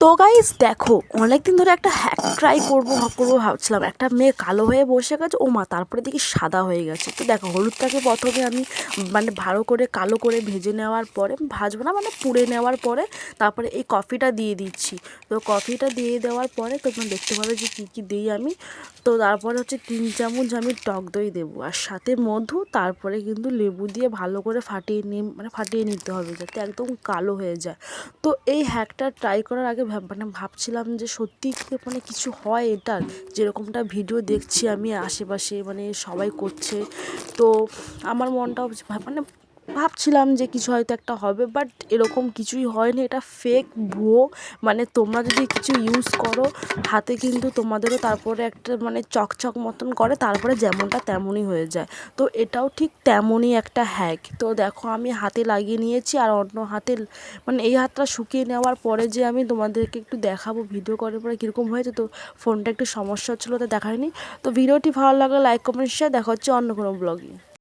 তো গাইস দেখো, অনেকদিন ধরে একটা হ্যাক ট্রাই করবো ভাবছিলাম। একটা মেয়ে কালো হয়ে বসে গেছে, ও মা, তারপরে দেখি সাদা হয়ে গেছে। তো দেখো, হলুদটাকে প্রথমে আমি মানে ভালো করে কালো করে ভেজে নেওয়ার পরে, ভাজবো না মানে পুড়ে নেওয়ার পরে, তারপরে এই কফিটা দিয়ে দিচ্ছি। তো কফিটা দিয়ে দেওয়ার পরে তোমরা দেখতে পাবে যে কী কী দিই আমি। তো তারপরে হচ্ছে 3 চামচ আমি টক দই দেবো, আর সাথে মধু, তারপরে কিন্তু লেবু দিয়ে ভালো করে ফাটিয়ে নিতে হবে, যাতে একদম কালো হয়ে যায়। তো এই হ্যাকটা ট্রাই করার আগে ভাবছিলাম যে সত্যি কি কিছু হয় এটার, যেরকমটা ভিডিও দেখছি আমি আশেপাশে সবাই করছে। তো আমার মনটাও ভাবছিলাম যে কিছু হয়তো একটা হবে, বাট এরকম কিছুই হয়নি। এটা ফেক, ভুয়ো। তোমরা যদি কিছু ইউজ করো হাতে, কিন্তু তোমাদেরও তারপরে একটা চকচক মতন করে, তারপরে যেমনটা তেমনই হয়ে যায়। তো এটাও ঠিক তেমনই একটা হ্যাক। তো দেখো, আমি হাতে লাগিয়ে নিয়েছি, আর অন্য হাতে এই হাতটা শুকিয়ে নেওয়ার পরে যে আমি তোমাদেরকে একটু দেখাবো ভিডিও করার পরে কীরকম হয়েছে। তো ফোনটা একটু সমস্যা হচ্ছিলো, তো দেখায়নি। তো ভিডিওটি ভালো লাগলে লাইক, কমেন্ট, শেয়ার। দেখা হচ্ছে অন্য কোনো ব্লগে।